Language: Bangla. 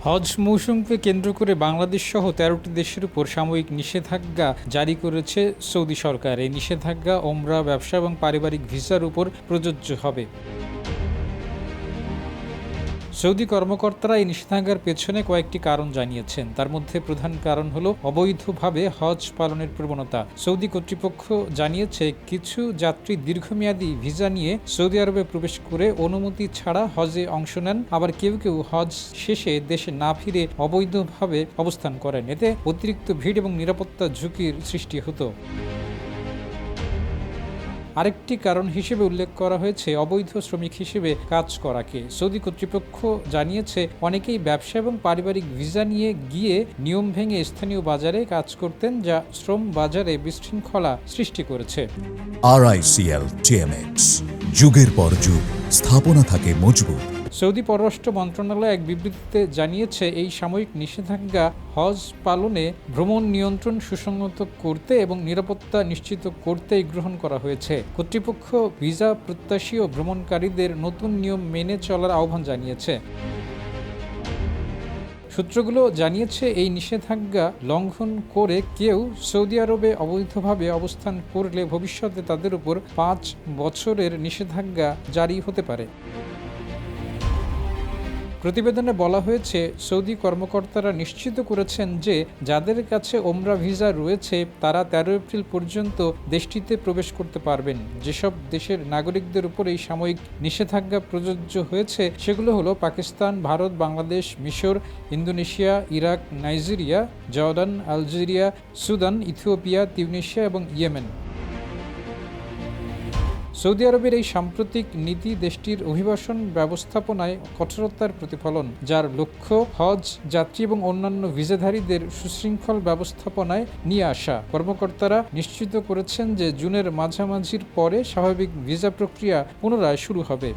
হজ মৌসুমকে কেন্দ্র করে বাংলাদেশ সহ ১৩টি দেশের উপর সাময়িক নিষেধাজ্ঞা জারি করেছে সৌদি সরকার। এই নিষেধাজ্ঞা ওমরা, ব্যবসা এবং পারিবারিক ভিসার উপর প্রযোজ্য হবে। সৌদি কর্মকর্তারা এই নিষেধাজ্ঞার পেছনে কয়েকটি কারণ জানিয়েছেন। তার মধ্যে প্রধান কারণ হল অবৈধভাবে হজ পালনের প্রবণতা। সৌদি কর্তৃপক্ষ জানিয়েছে, কিছু যাত্রী দীর্ঘমেয়াদী ভিসা নিয়ে সৌদি আরবে প্রবেশ করে অনুমতি ছাড়া হজে অংশ নেন, আবার কেউ কেউ হজ শেষে দেশে না ফিরে অবৈধভাবে অবস্থান করেন। এতে অতিরিক্ত ভিড় এবং নিরাপত্তা ঝুঁকির সৃষ্টি হতো। আরেকটি কারণ হিসেবে উল্লেখ করা হয়েছে অবৈধ শ্রমিক হিসেবে কাজ করাকে। সৌদি কর্তৃপক্ষ জানিয়েছে, অনেকেই ব্যবসা এবং পারিবারিক ভিসা নিয়ে গিয়ে নিয়ম ভেঙে স্থানীয় বাজারে কাজ করতেন, যা শ্রম বাজারে বিশৃঙ্খলা সৃষ্টি করেছে। RICL TMX, যুগের পর যুগ স্থাপনা থাকে মজবুত। সৌদি পররাষ্ট্র মন্ত্রণালয় এক বিবৃতিতে জানিয়েছে, এই সাময়িক নিষেধাজ্ঞা হজ পালনে ভ্রমণ নিয়ন্ত্রণ সুসংহত করতে এবং নিরাপত্তা নিশ্চিত করতেই গ্রহণ করা হয়েছে। কর্তৃপক্ষ ভিসা প্রত্যাশী ও ভ্রমণকারীদের নতুন নিয়ম মেনে চলার আহ্বান জানিয়েছে। সূত্রগুলো জানিয়েছে, এই নিষেধাজ্ঞা লঙ্ঘন করে কেউ সৌদি আরবে অবৈধভাবে অবস্থান করলে ভবিষ্যতে তাদের উপর ৫ বছরের নিষেধাজ্ঞা জারি হতে পারে। প্রতিবেদনে বলা হয়েছে, সৌদি কর্মকর্তারা নিশ্চিত করেছেন যে যাদের কাছে ওমরা ভিসা রয়েছে তারা ১৩ এপ্রিল পর্যন্ত দেশটিতে প্রবেশ করতে পারবেন। যেসব দেশের নাগরিকদের উপর এই সাময়িক নিষেধাজ্ঞা প্রযোজ্য হয়েছে সেগুলো হলো পাকিস্তান, ভারত, বাংলাদেশ, মিশর, Indonesia, Iraq, Nigeria, Jordan, Algeria, Sudan, Ethiopia, Tunisia এবং ইয়েমেন। সৌদি আরবের এই সাম্প্রতিক নীতি দেশটির অভিবাসন ব্যবস্থাপনায় কঠোরতার প্রতিফলন, যার লক্ষ্য হজ যাত্রী এবং অন্যান্য ভিসাধারীদের সুশৃঙ্খল ব্যবস্থাপনায় নিয়ে আসা। কর্মকর্তারা নিশ্চিত করেছেন যে জুনের মাঝামাঝির পরে স্বাভাবিক ভিসা প্রক্রিয়া পুনরায় শুরু হবে।